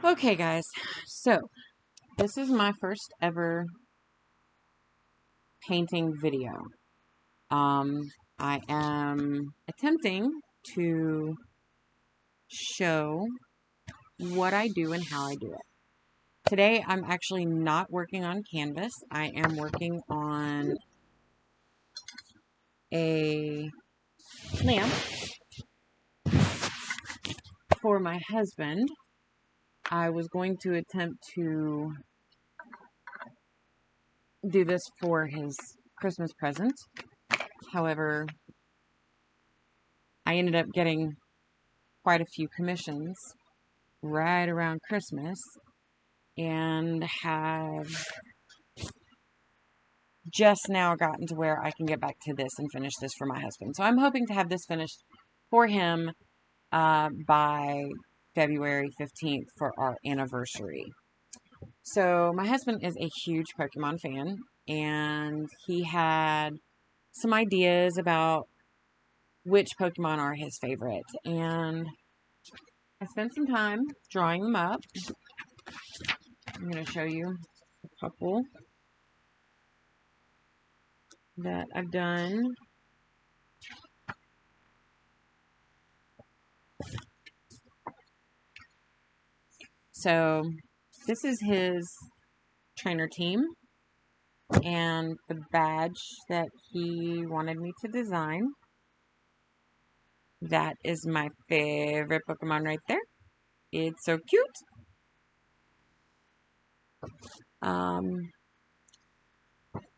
Okay, guys, so this is my first ever painting video. I am attempting to show what I do and how I do it. Today, I'm actually not working on canvas. I am working on a lamp for my husband. I was going to attempt to do this for his Christmas present. However, I ended up getting quite a few commissions right around Christmas and have just now gotten to where I can get back to this and finish this for my husband. So I'm hoping to have this finished for him by February 15th for our anniversary. So my husband is a huge Pokemon fan, and he had some ideas about which Pokemon are his favorite, and I spent some time drawing them up. I'm going to show you a couple that I've done. So this is his trainer team and the badge that he wanted me to design. That is my favorite Pokemon right there. It's so cute.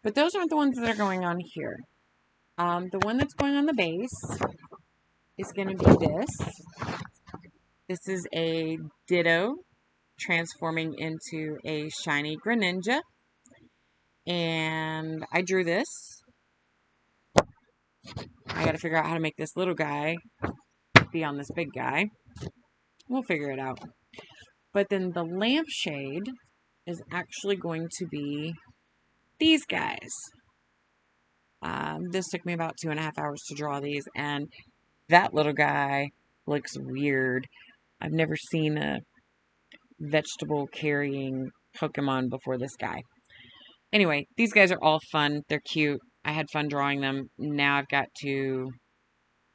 But those aren't the ones that are going on here. The one that's going on the base is going to be this. This is a Ditto transforming into a shiny Greninja. And I drew this. I gotta figure out how to make this little guy be on this big guy. We'll figure it out. But then the lampshade is actually going to be these guys. This took me about 2.5 hours to draw these, and that little guy looks weird. I've never seen a vegetable carrying Pokemon before this guy. Anyway, these guys are all fun. They're cute. I had fun drawing them. Now I've got to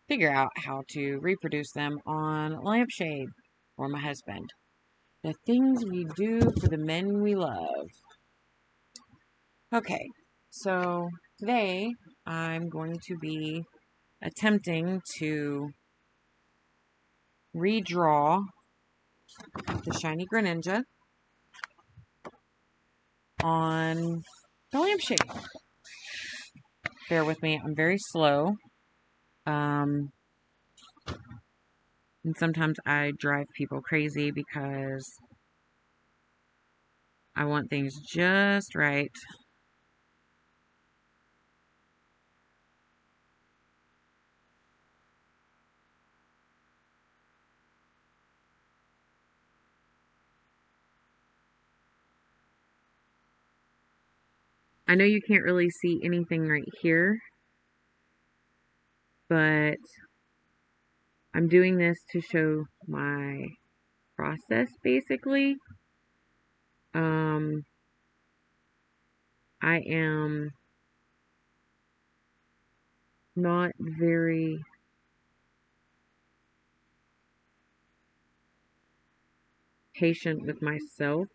figure out how to reproduce them on a lampshade for my husband. The things we do for the men we love. Okay, so today I'm going to be attempting to redraw the shiny Greninja on the lampshade. Bear with me, I'm very slow. And sometimes I drive people crazy because I want things just right. I know you can't really see anything right here, but I'm doing this to show my process, basically. I am not very patient with myself,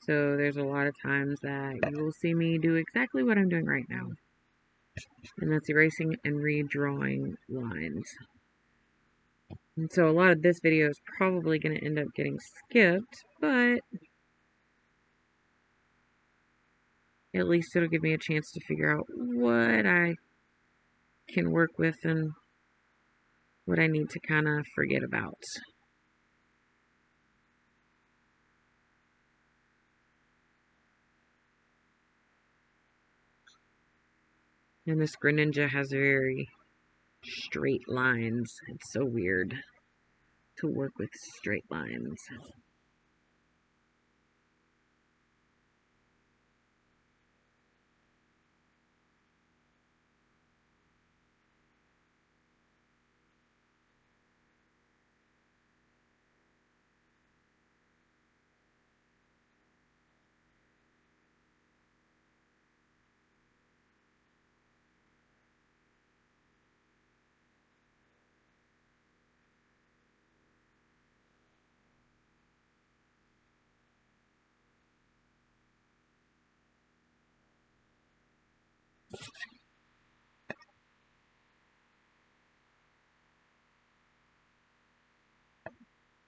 so there's a lot of times that you will see me do exactly what I'm doing right now, and that's erasing and redrawing lines. And so a lot of this video is probably going to end up getting skipped, but at least it'll give me a chance to figure out what I can work with and what I need to kind of forget about. And this Greninja has very straight lines. It's so weird to work with straight lines.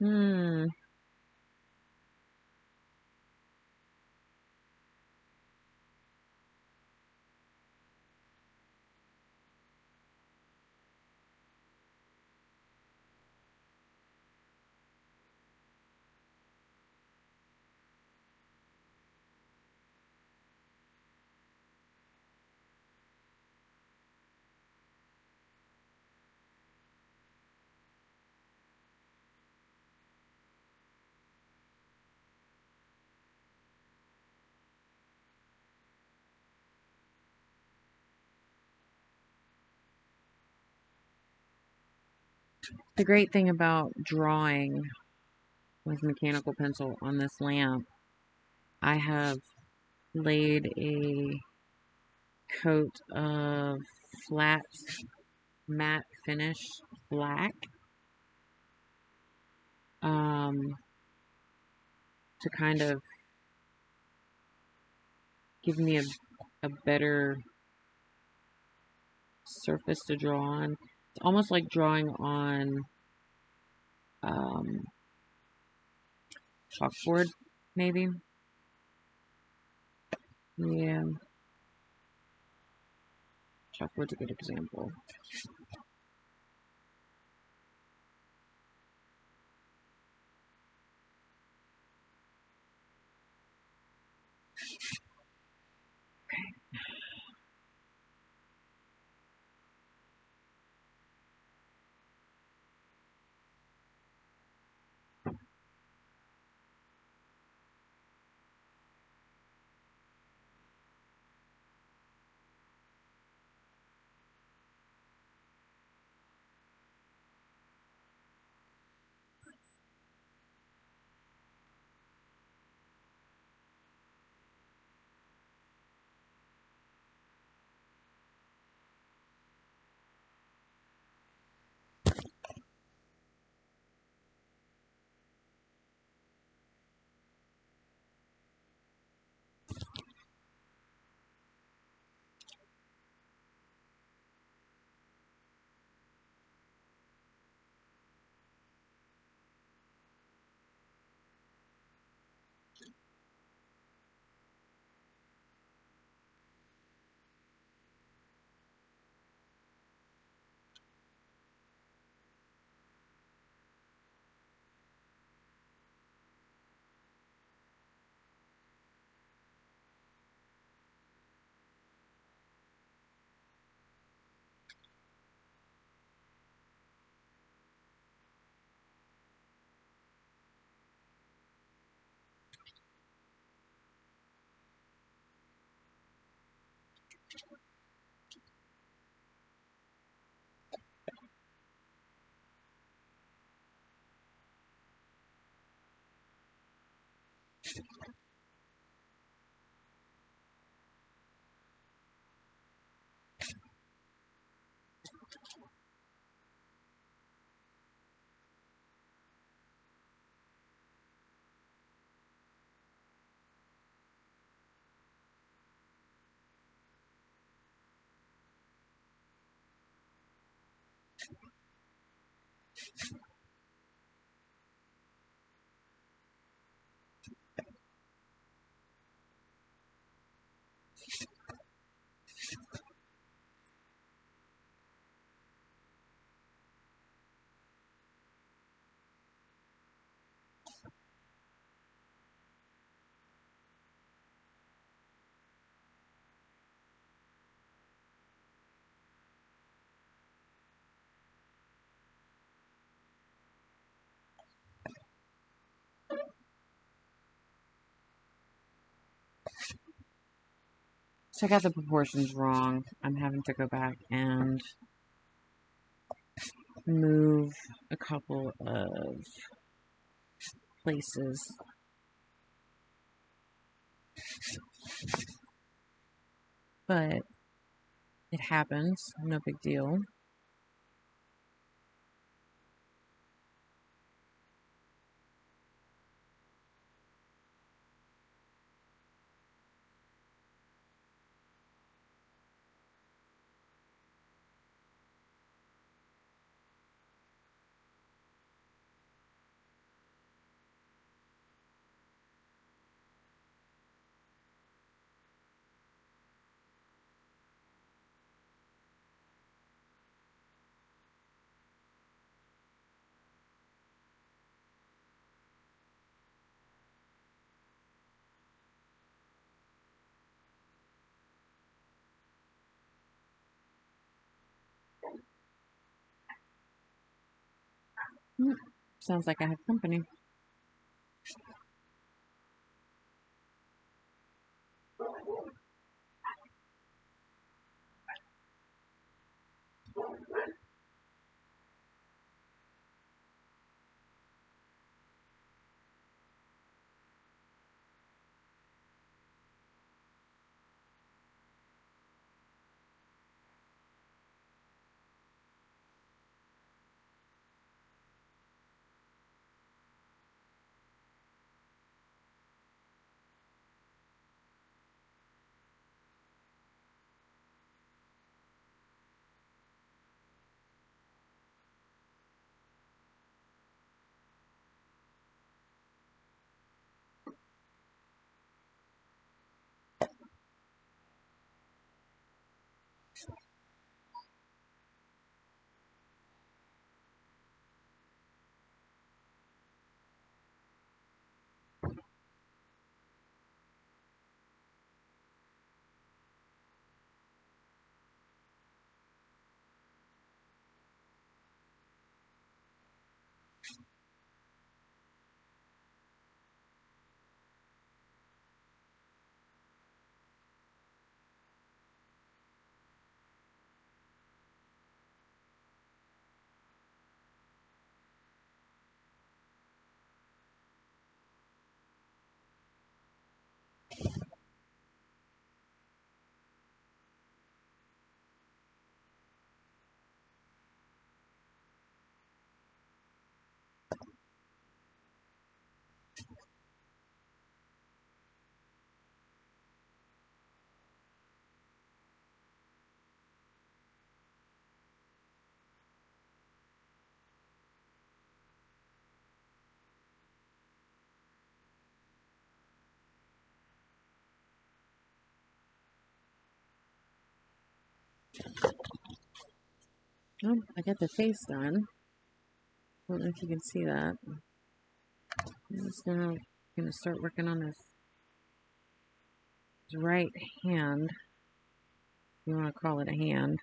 Hmm. The great thing about drawing with mechanical pencil on this lamp, I have laid a coat of flat matte finish black to kind of give me a better surface to draw on. It's almost like drawing on chalkboard, maybe. Yeah, chalkboard's a good example. So I got the proportions wrong. I'm having to go back and move a couple of places. But it happens. No big deal. Sounds like I have company. Well, I got the face done. I don't know if you can see that. I'm just now going to start working on this right hand. You want to call it a hand.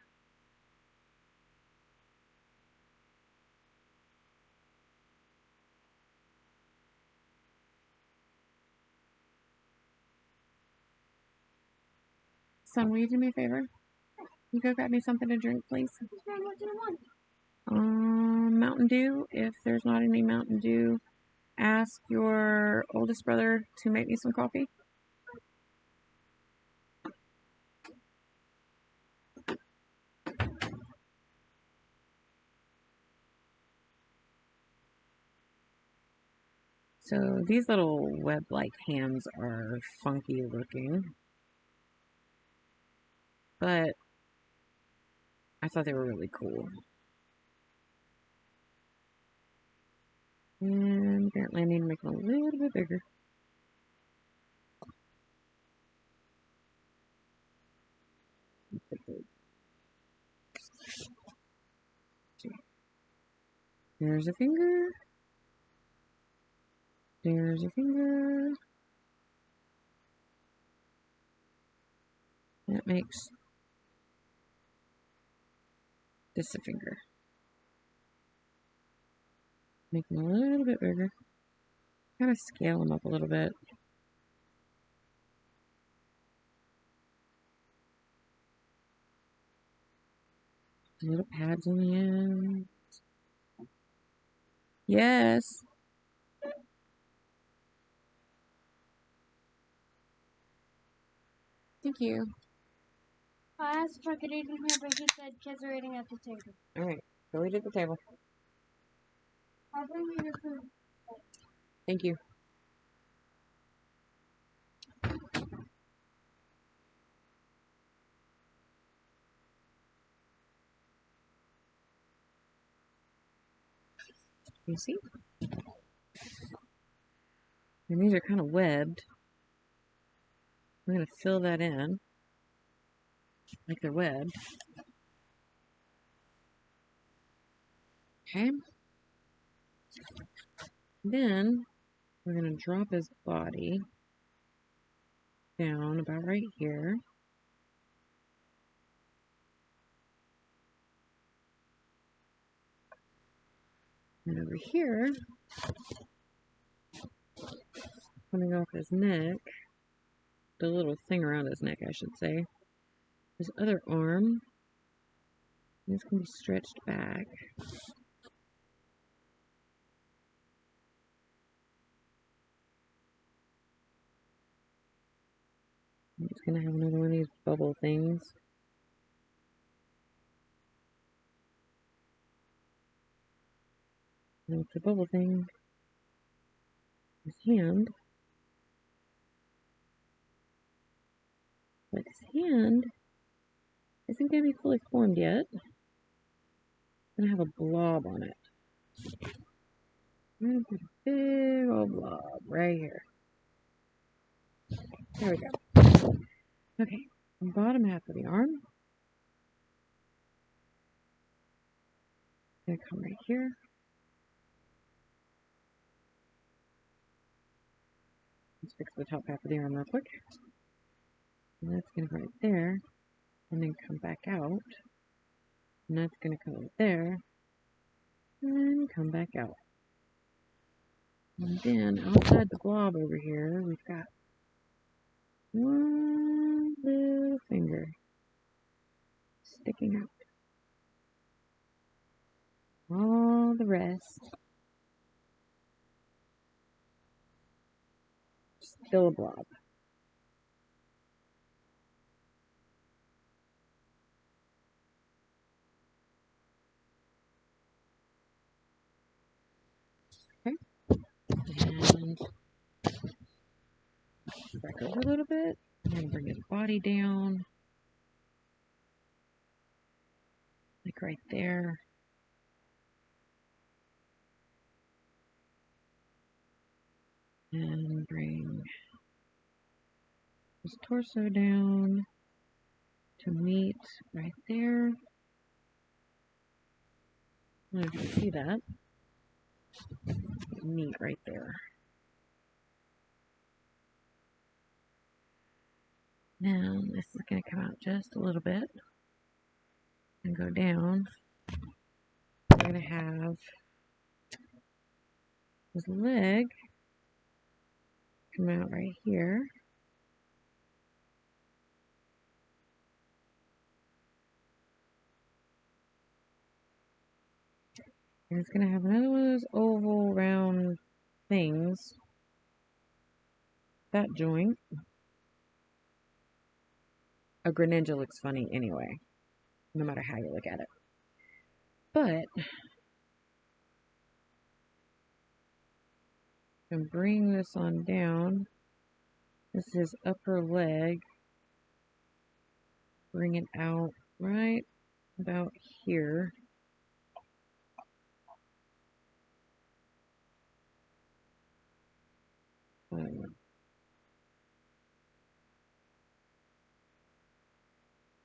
Son, will you do me a favor? You go grab me something to drink, please. What do you want? Mountain Dew. If there's not any Mountain Dew, ask your oldest brother to make me some coffee. So these little web-like hands are funky looking, but I thought they were really cool. And apparently I need to make them a little bit bigger. There's a finger. There's a finger. That makes this a finger. Make them a little bit bigger. Kind of scale them up a little bit. Little pads on the end. Yes. Thank you. I asked if I could eat in here, but he said kids are eating at the table. All right. Go eat at the table. I'll bring you your food. Thank you. You see? And these are kind of webbed. I'm going to fill that in like they're webbed. Okay. Then we're going to drop his body down about right here. And over here, coming off his neck, the little thing around his neck, I should say, his other arm, this can be stretched back. It's going to have another one of these bubble things. And with the bubble thing, his hand. But his hand isn't going to be fully formed yet. It's going to have a blob on it. I'm going to put a big old blob right here. There we go. Okay, the bottom half of the arm. Going to come right here. Let's fix the top half of the arm real quick. And that's going to go right there. And then come back out. And that's going to come right there. And come back out. And then outside the blob over here, we've got one little finger sticking out. All the rest still a blob. Okay. And back over a little bit. And bring his body down. Like right there. And bring his torso down to meet right there. I don't know if you can see that. Meet right there. Now this is going to come out just a little bit and go down. We're going to have his leg come out right here. And it's going to have another one of those oval round things. That joint. A Greninja looks funny anyway, no matter how you look at it. But and bring this on down. This is his upper leg. Bring it out right about here.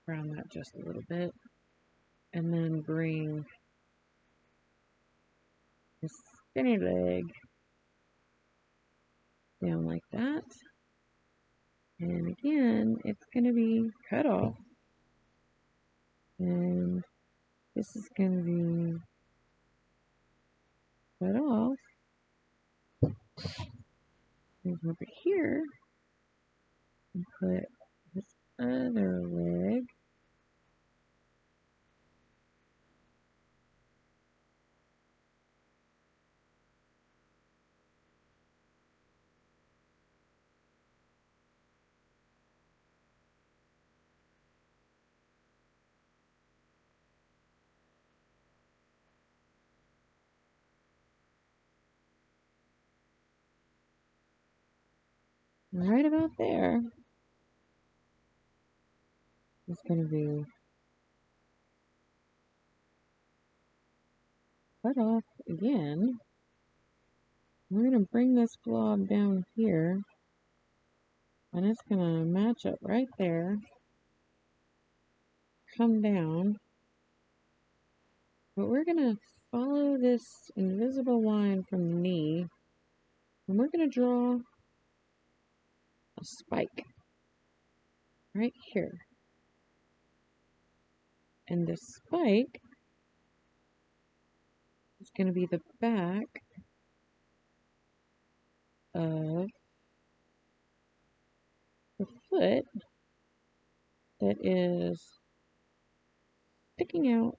Round that just a little bit. And then bring his skinny leg down like that. And again, it's going to be cut off. And this is going to be cut off. And over here, and put this other leg. Right about there. It's going to be cut off again. We're going to bring this blob down here. And it's going to match up right there. Come down. But we're going to follow this invisible line from the knee. And we're going to draw a spike right here. And this spike is going to be the back of the foot that is sticking out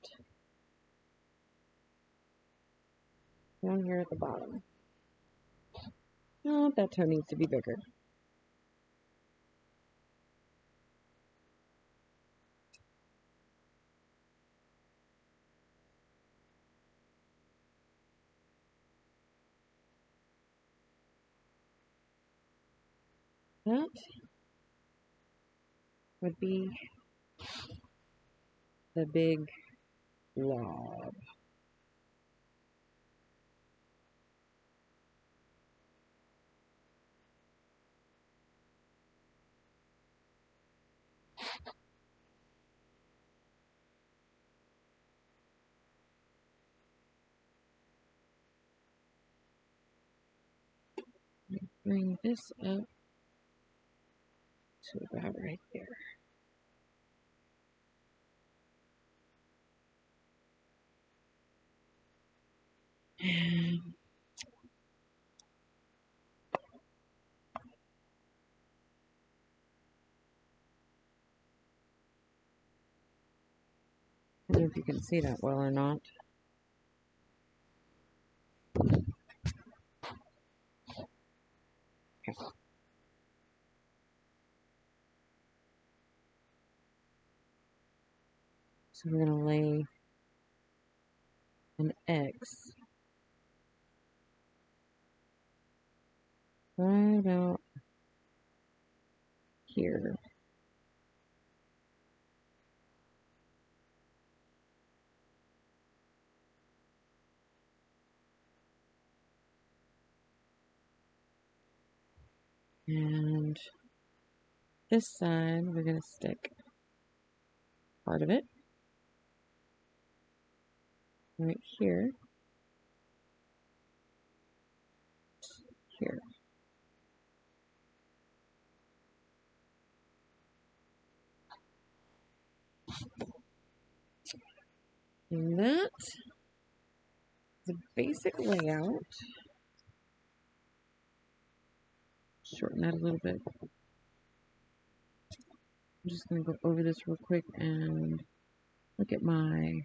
down here at the bottom. Oh, that toe needs to be bigger. That would be the big blob. Bring this up to about right there. And I don't know if you can see that well or not. Okay. So we're going to lay an X right about here. And this side, we're going to stick part of it right here. Here. And that is a basic layout. Shorten that a little bit. I'm just going to go over this real quick and look at my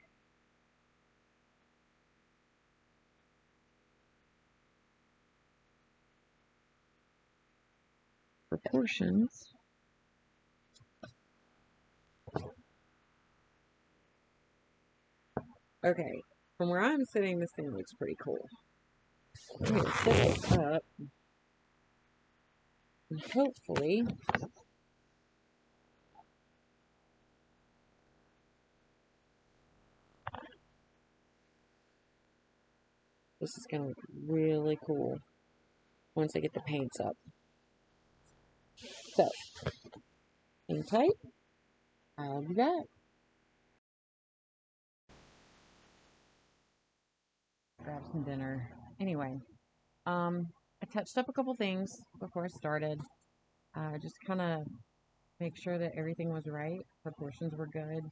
proportions. Okay, from where I'm sitting, this thing looks pretty cool. I'm going to set this up, and hopefully this is going to look really cool once I get the paints up. So, hang tight. I'll be back. Grab some dinner. Anyway, I touched up a couple things before I started. Just kind of make sure that everything was right. Proportions were good.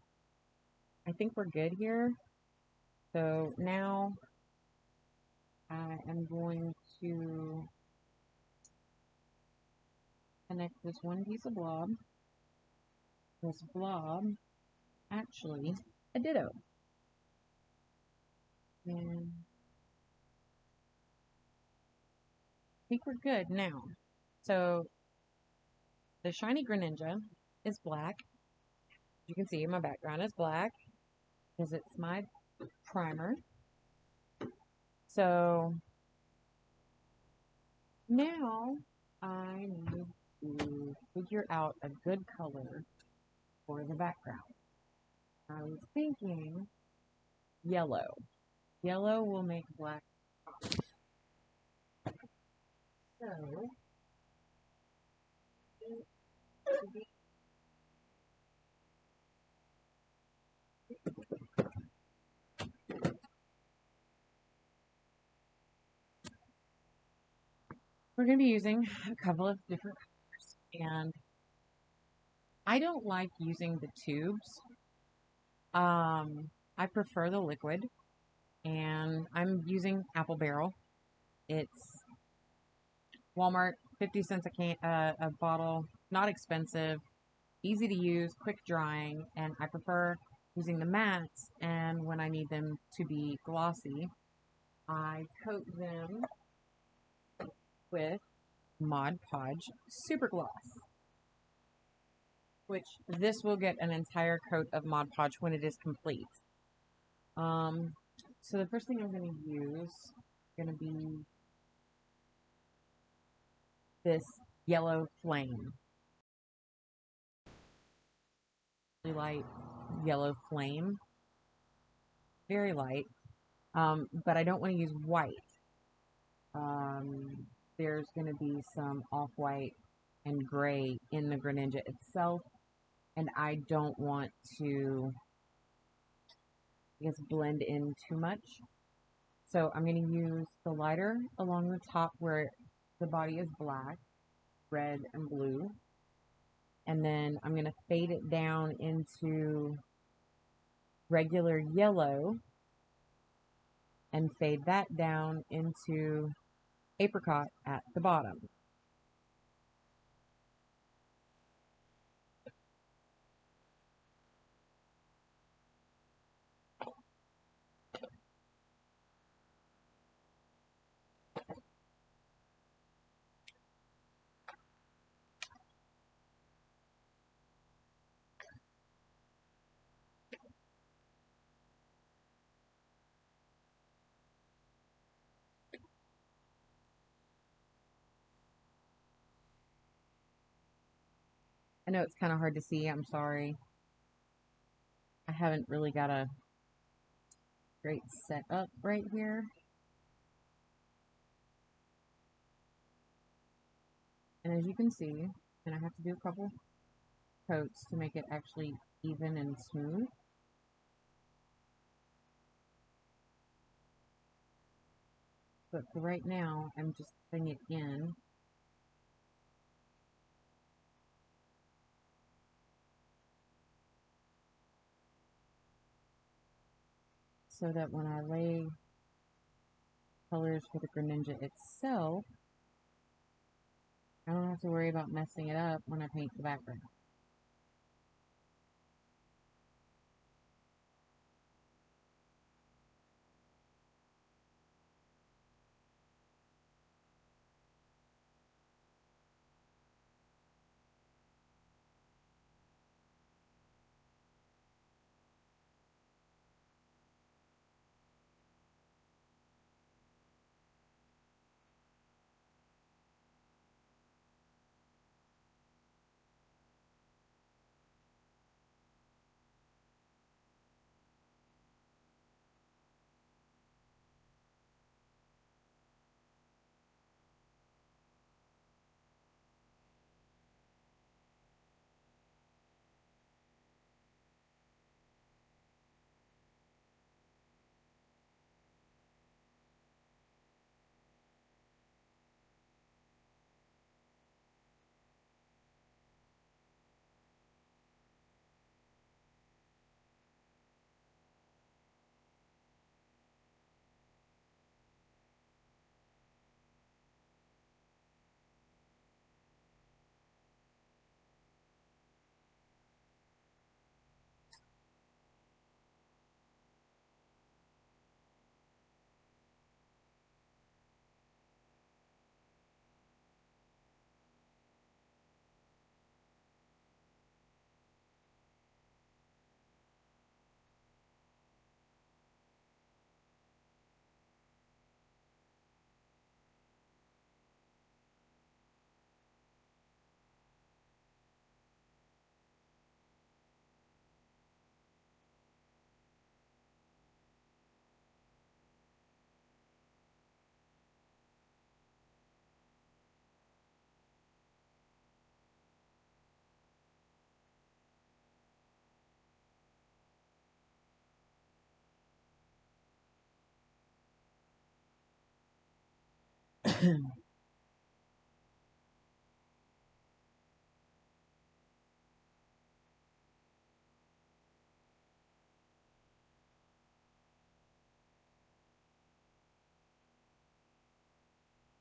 I think we're good here. So now I am going to connect this one piece of blob. This blob, actually, a ditto. And I think we're good now. So the shiny Greninja is black. You can see my background is black because it's my primer. So now I need to figure out a good color for the background. I was thinking yellow. Yellow will make black pop. So we're going to be using a couple of different colors, and I don't like using the tubes. I prefer the liquid. and I'm using Apple Barrel. It's Walmart, 50 cents a bottle, not expensive, easy to use, quick drying, and I prefer using the mattes, and when I need them to be glossy, I coat them with Mod Podge Super Gloss, which this will get an entire coat of Mod Podge when it is complete. So the first thing I'm going to use is going to be this yellow flame. Really light yellow flame. Very light. But I don't want to use white. There's going to be some off-white and gray in the Greninja itself, and I don't want to, I guess, blend in too much. So I'm going to use the lighter along the top where the body is black, red, and blue. And then I'm going to fade it down into regular yellow and fade that down into apricot at the bottom. I know it's kind of hard to see, I'm sorry. I haven't really got a great setup right here. And as you can see, and I have to do a couple coats to make it actually even and smooth. But for right now, I'm just putting it in. So that when I lay colors for the Greninja itself, I don't have to worry about messing it up when I paint the background.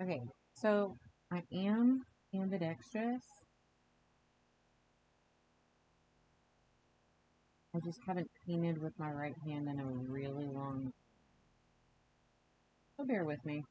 Okay, so I am ambidextrous. I just haven't painted with my right hand in a really long. So bear with me.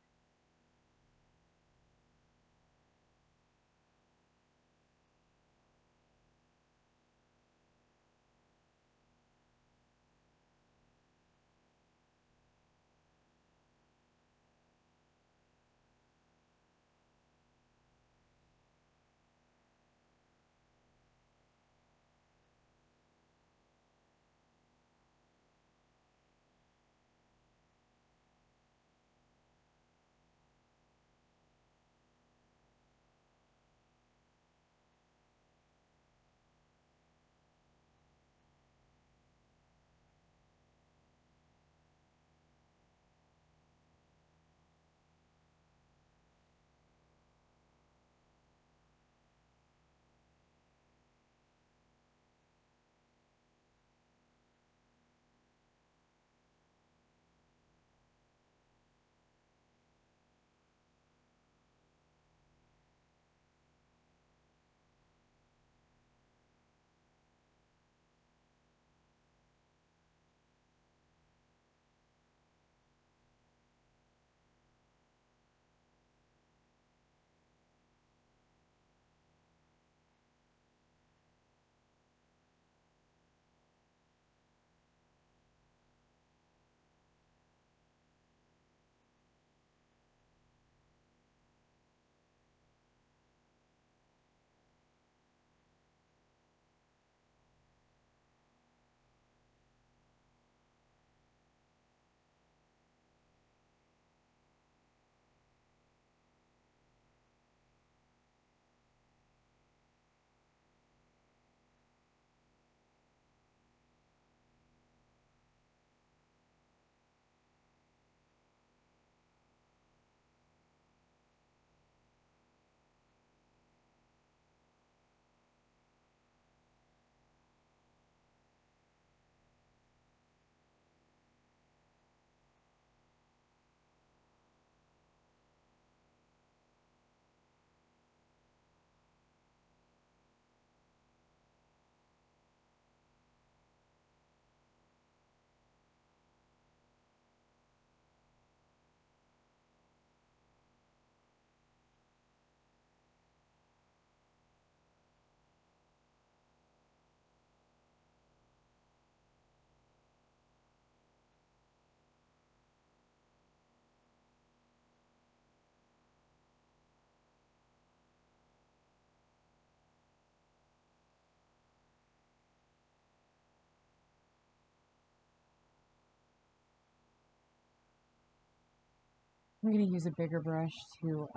I'm going to use a bigger brush to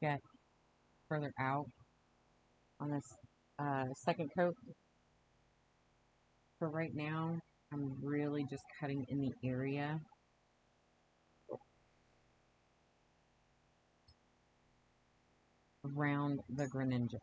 get further out on this second coat. For right now, I'm really just cutting in the area around the Greninja.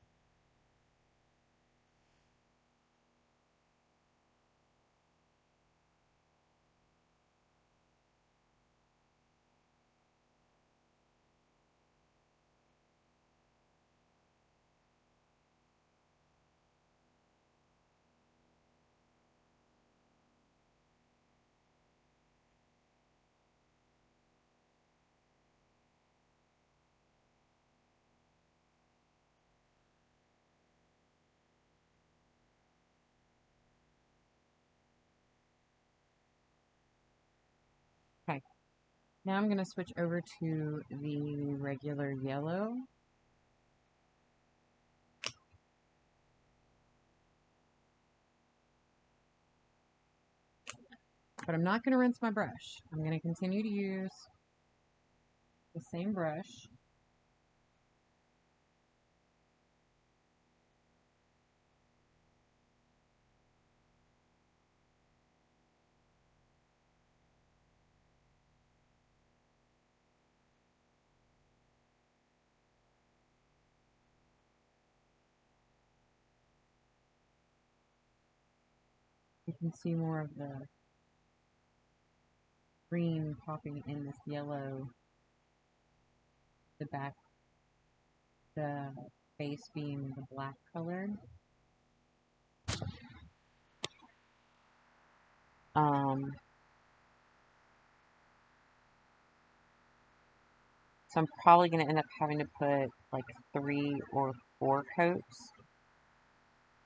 Okay, now I'm going to switch over to the regular yellow. But I'm not going to rinse my brush. I'm going to continue to use the same brush. You can see more of the green popping in this yellow the back, the base being the black color. So I'm probably going to end up having to put like 3 or 4 coats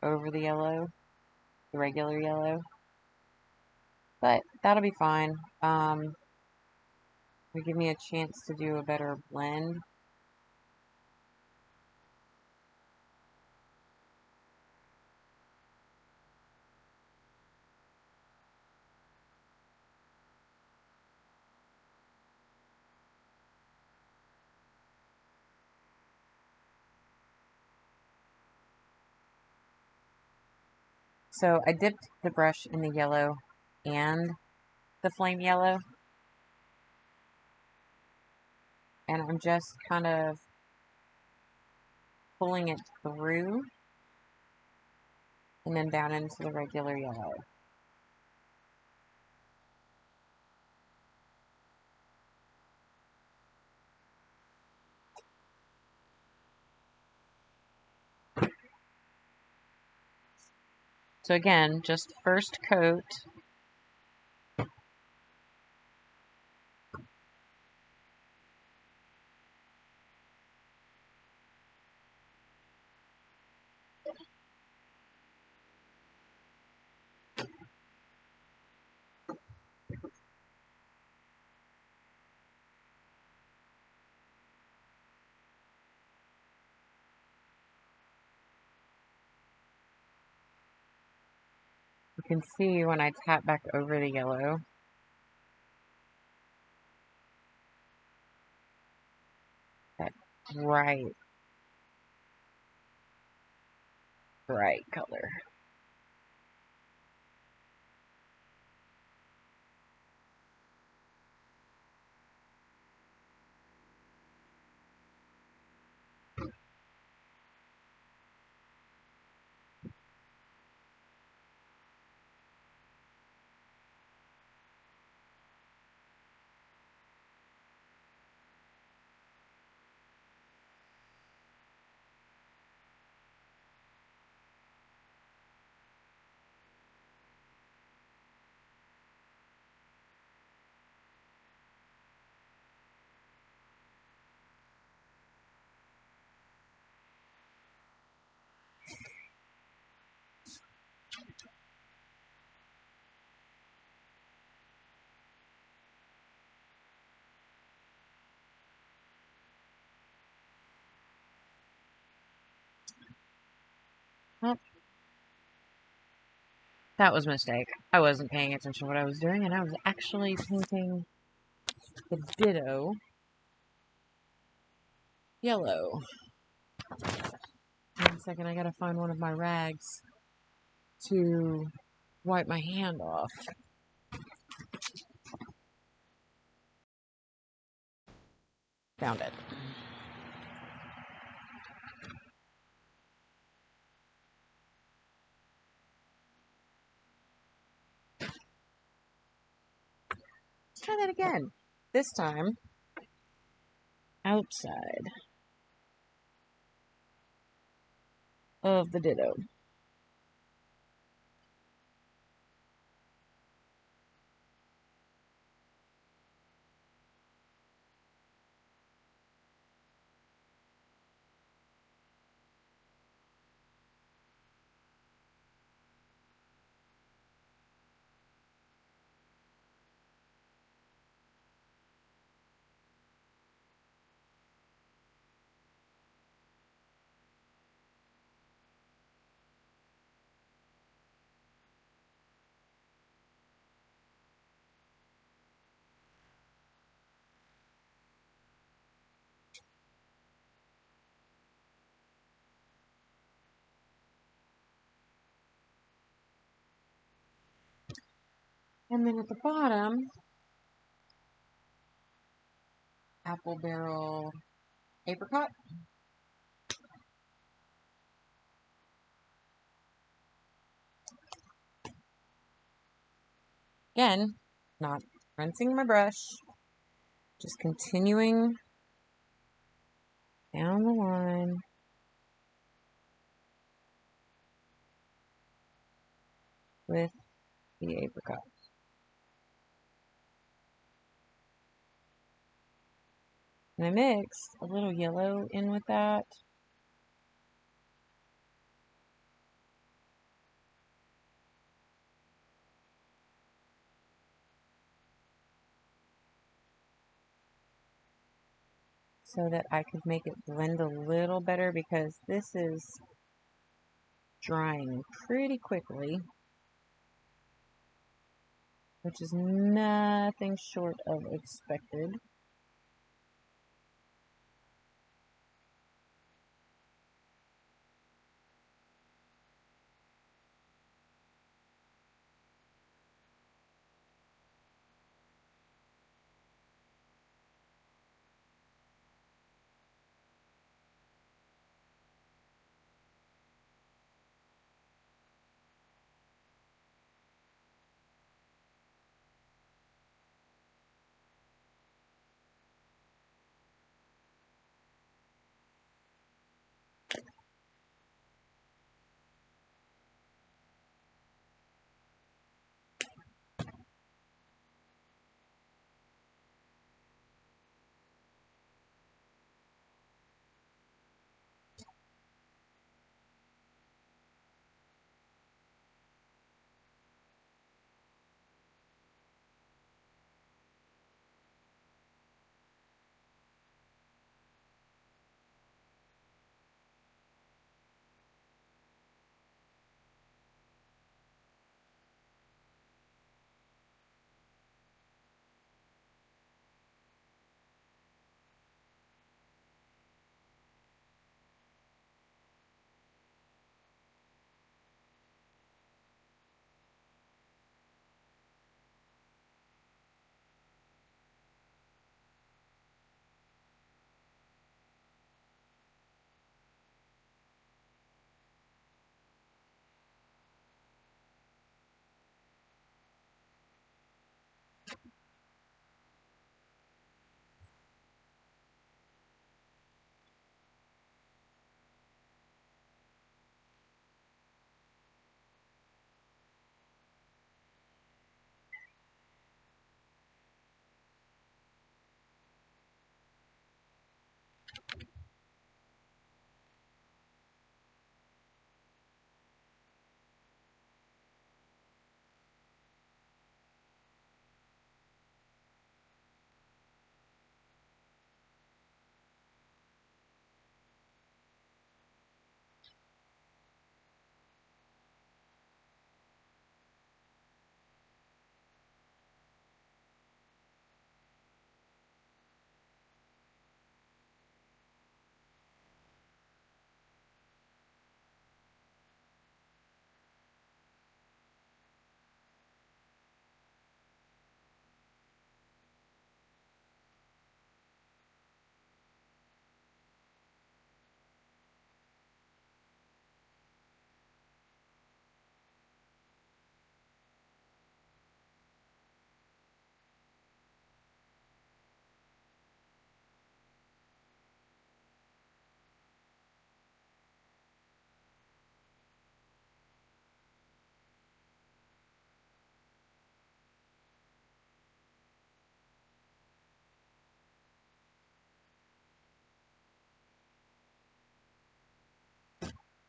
over the yellow, the regular yellow. But that'll be fine. It'll give me a chance to do a better blend. So I dipped the brush in the yellow and the flame yellow. And I'm just kind of pulling it through and then down into the regular yellow. So again, just first coat. You can see when I tap back over the yellow, that bright color. Well, that was a mistake. I wasn't paying attention to what I was doing, and I was actually painting the Ditto yellow. One second, I gotta find one of my rags to wipe my hand off. Found it. Let's try that again. This time, outside of the Ditto. And then at the bottom, apple barrel apricot. Again, not rinsing my brush, just continuing down the line. With the apricot. And I mixed a little yellow in with that. So that I could make it blend a little better, because this is drying pretty quickly, which is nothing short of expected.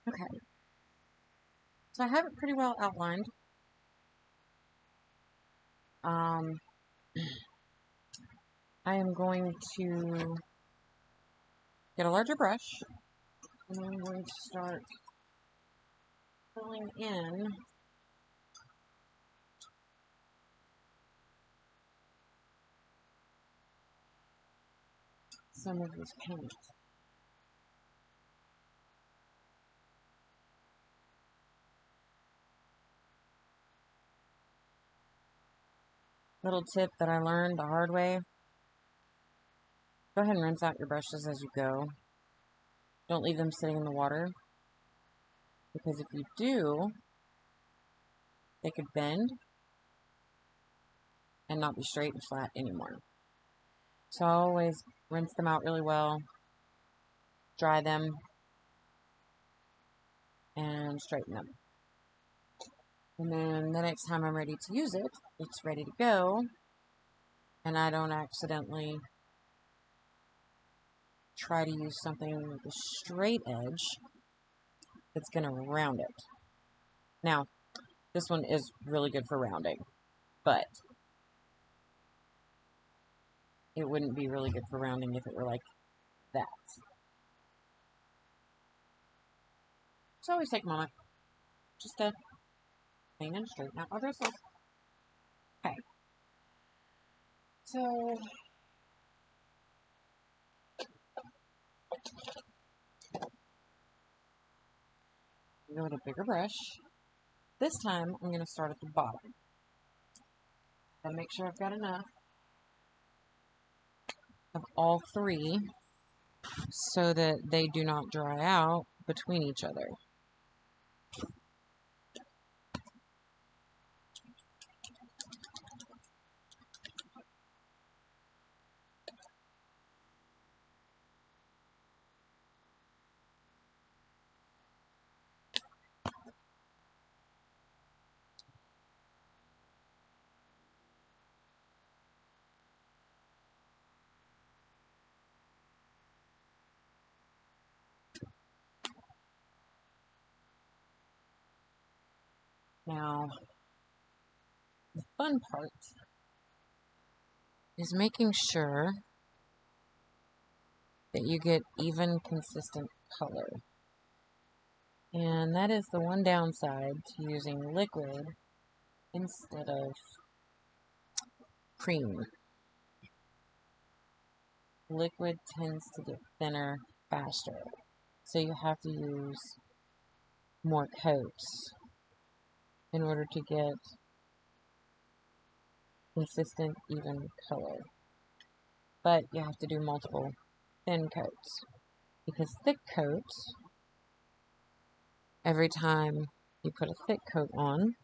Okay. So I have it pretty well outlined. I am going to get a larger brush, and I'm going to start filling in some of this paint. Little tip that I learned the hard way: go ahead and rinse out your brushes as you go. Don't leave them sitting in the water, because if you do, they could bend and not be straight and flat anymore. So I always rinse them out really well, dry them, and straighten them. And then the next time I'm ready to use it, it's ready to go, and I don't accidentally try to use something with a straight edge that's going to round it. Now, this one is really good for rounding, but it wouldn't be really good for rounding if it were like that. So always take a moment just to clean and straighten out my bristles. Okay. So go with a bigger brush. This time I'm going to start at the bottom. Gotta make sure I've got enough of all three so that they do not dry out between each other. Now, the fun part is making sure that you get even, consistent color. And that is the one downside to using liquid instead of cream. Liquid tends to get thinner faster, so you have to use more coats in order to get consistent, even color. But you have to do multiple thin coats, because thick coats, every time you put a thick coat on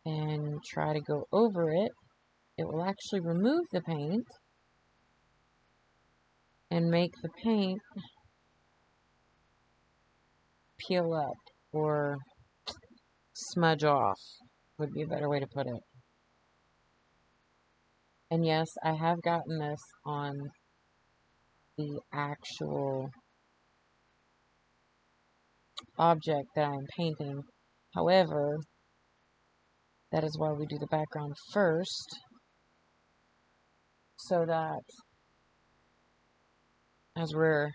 and try to go over it, it will actually remove the paint and make the paint peel up or smudge off, would be a better way to put it. And yes, I have gotten this on the actual object that I'm painting. However, that is why we do the background first, so that as we're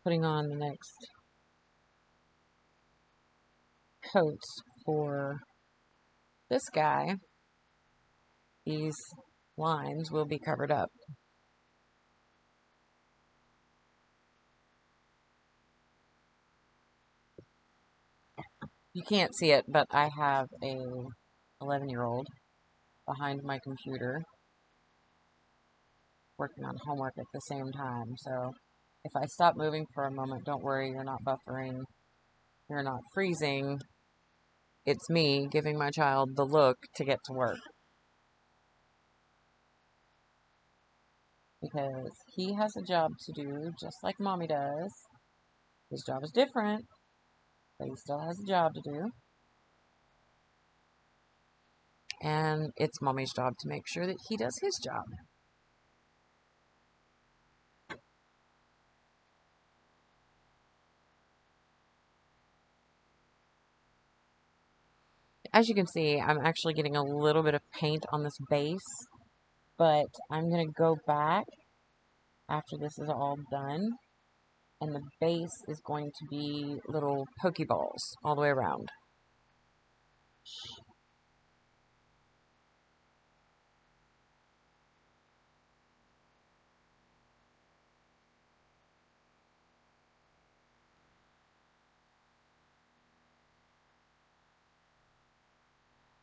putting on the next coats for this guy, these lines will be covered up. You can't see it, but I have a 11-year-old behind my computer working on homework at the same time. So if I stop moving for a moment, don't worry, you're not buffering, you're not freezing. It's me giving my child the look to get to work. Because he has a job to do, just like Mommy does. His job is different, but he still has a job to do. And it's Mommy's job to make sure that he does his job. As you can see, I'm actually getting a little bit of paint on this base, but I'm going to go back after this is all done, and the base is going to be little Pokeballs all the way around.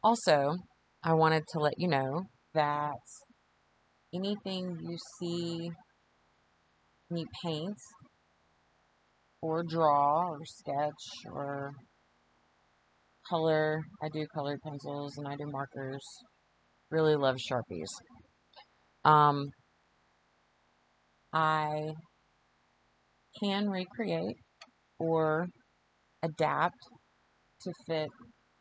Also, I wanted to let you know that anything you see me paint or draw or sketch or color, I do colored pencils and I do markers. Really love Sharpies. I can recreate or adapt to fit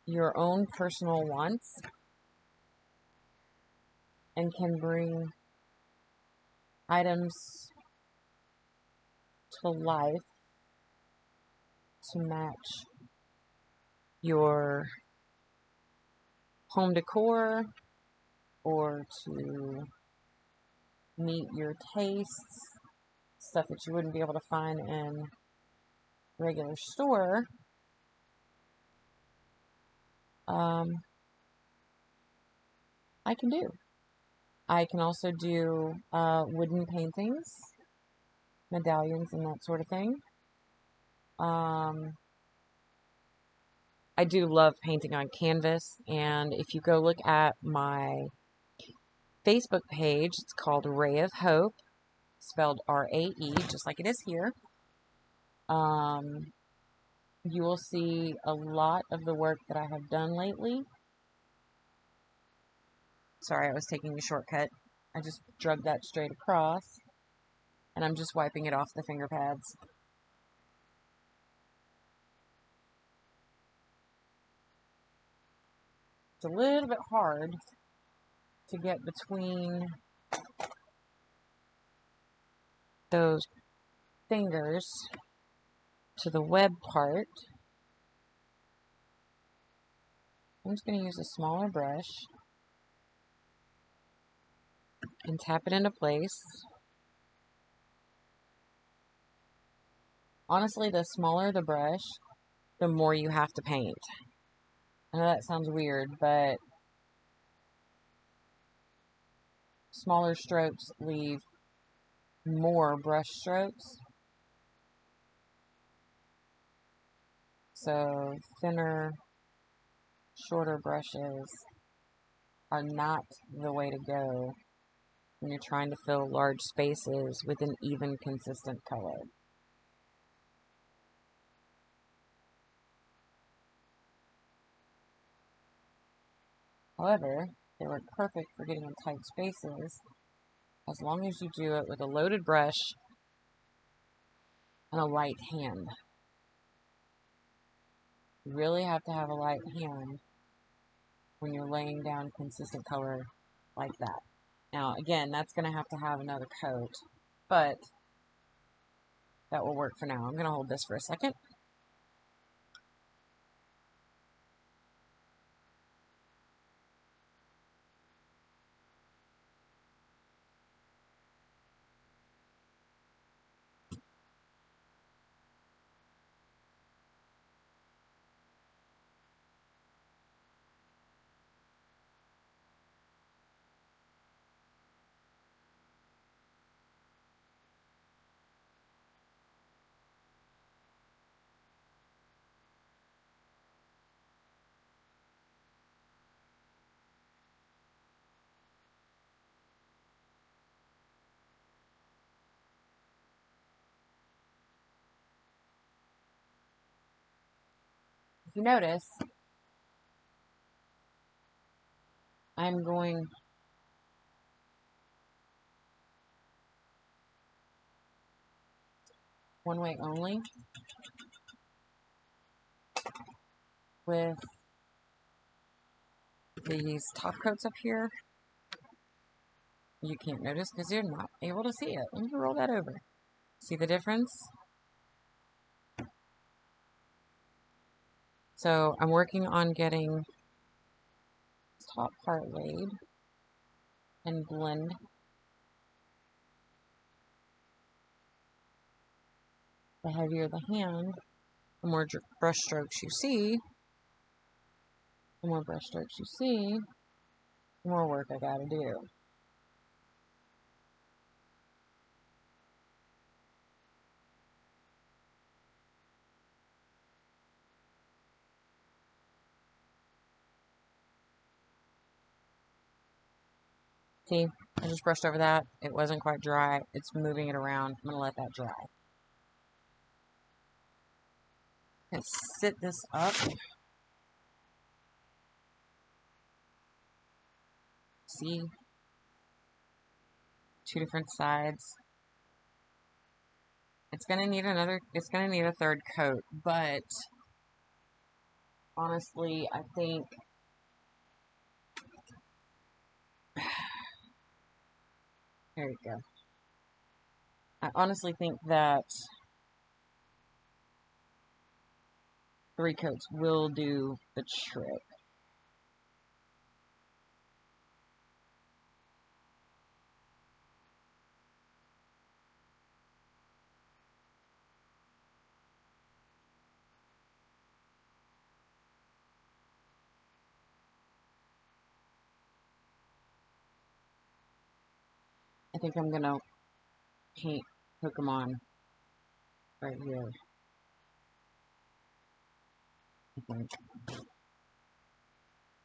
your own personal wants and can bring items to life to match your home decor or to meet your tastes, stuff that you wouldn't be able to find in a regular store. I can do. I can also do wooden paintings, medallions, and that sort of thing. I do love painting on canvas, and if you go look at my Facebook page, it's called Ray of Hope, spelled R-A-E, just like it is here. You will see a lot of the work that I have done lately. Sorry, I was taking a shortcut. I just drug that straight across, and I'm just wiping it off the finger pads. It's a little bit hard to get between those fingers to the web part. I'm just going to use a smaller brush and tap it into place. Honestly, the smaller the brush, the more you have to paint. I know that sounds weird, but smaller strokes leave more brush strokes. So thinner, shorter brushes are not the way to go when you're trying to fill large spaces with an even, consistent color. However, they work perfect for getting in tight spaces as long as you do it with a loaded brush and a light hand. You really have to have a light hand when you're laying down consistent color like that. Now, again, that's going to have another coat, but that will work for now. I'm going to hold this for a second. If you notice, I'm going one way only with these top coats up here. You can't notice because you're not able to see it. Let me roll that over. See the difference? So I'm working on getting this top part laid and blend. The heavier the hand, the more brush strokes you see. The more brush strokes you see, the more work I gotta do. See, I just brushed over that. It wasn't quite dry. It's moving it around. I'm gonna let that dry. And sit this up. See, two different sides. It's gonna need a third coat, but honestly, I think there you go. I honestly think that 3 coats will do the trick. I think I'm gonna paint Pokemon right here. I think.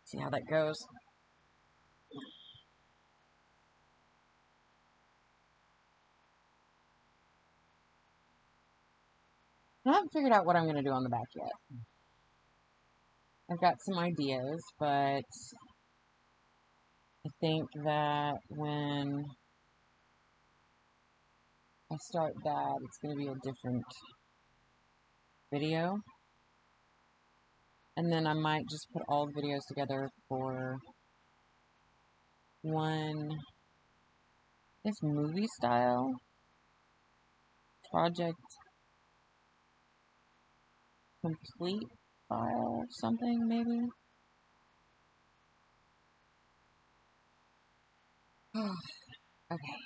See how that goes. I haven't figured out what I'm gonna do on the back yet. I've got some ideas, but I think that when I start that, it's going to be a different video. And then I might just put all the videos together for one, I guess, movie style project complete file or something, maybe. Okay.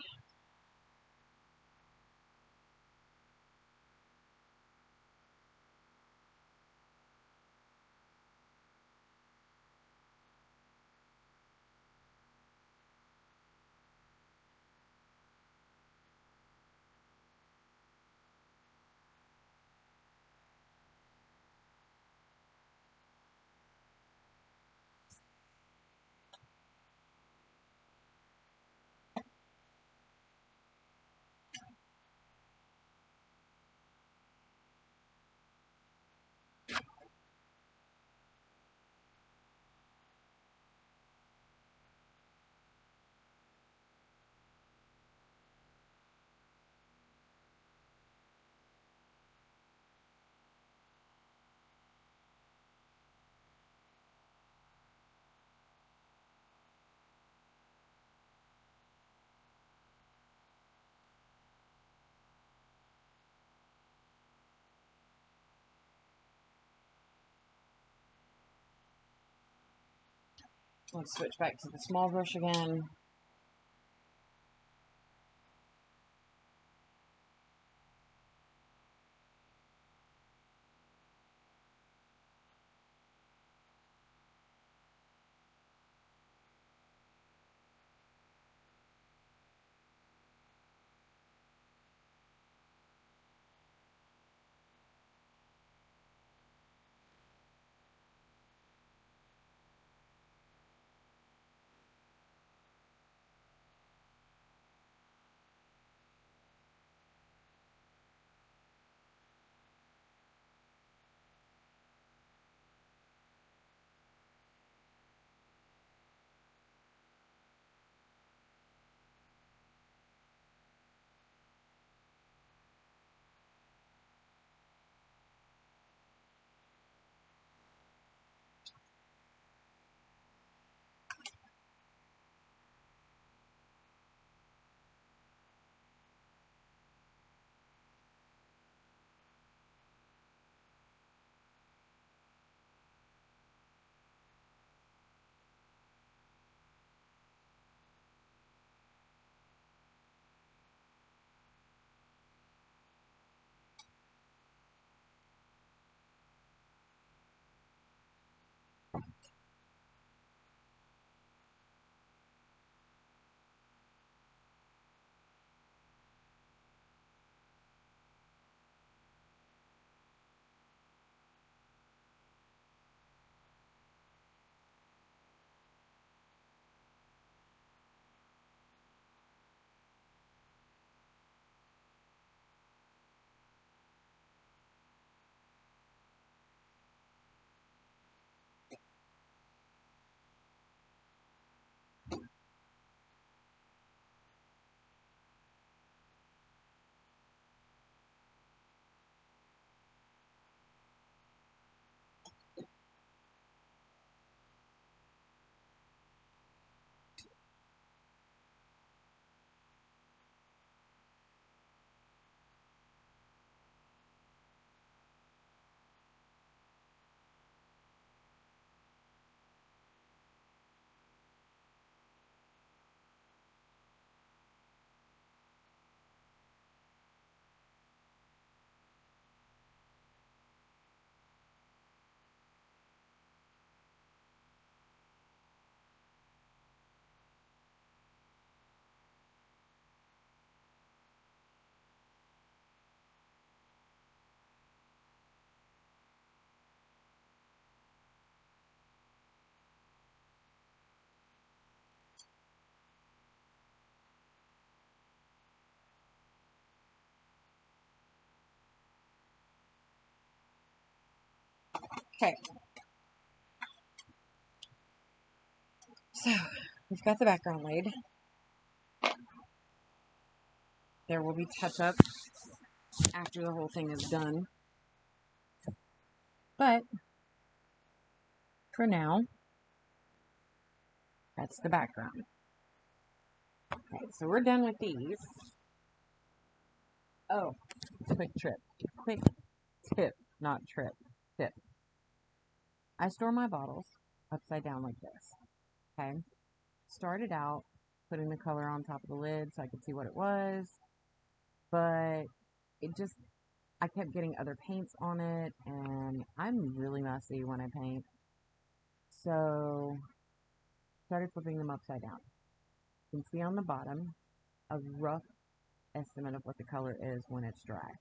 Let's switch back to the small brush again. Okay. So, we've got the background laid. There will be touch-up after the whole thing is done. But, for now, that's the background. Okay, so we're done with these. Oh, quick tip, not trip, tip. I store my bottles upside down like this, okay? Started out putting the color on top of the lid so I could see what it was, but I kept getting other paints on it, and I'm really messy when I paint, so started flipping them upside down. You can see on the bottom a rough estimate of what the color is when it's dry.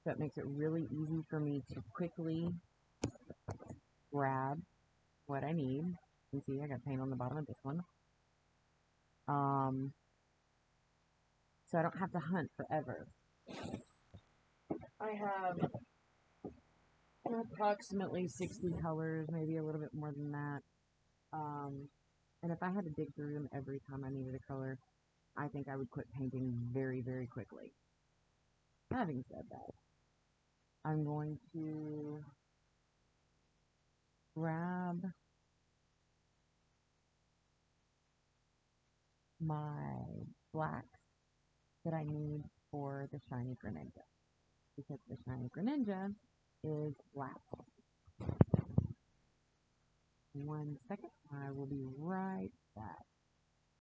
So it makes it really easy for me to quickly grab what I need. You can see I got paint on the bottom of this one. So I don't have to hunt forever. I have approximately 60 colors, maybe a little bit more than that. And if I had to dig through them every time I needed a color, I think I would quit painting very, very quickly. Having said that, I'm going to grab my blacks that I need for the shiny Greninja, because the shiny Greninja is black. 1 second, I will be right back.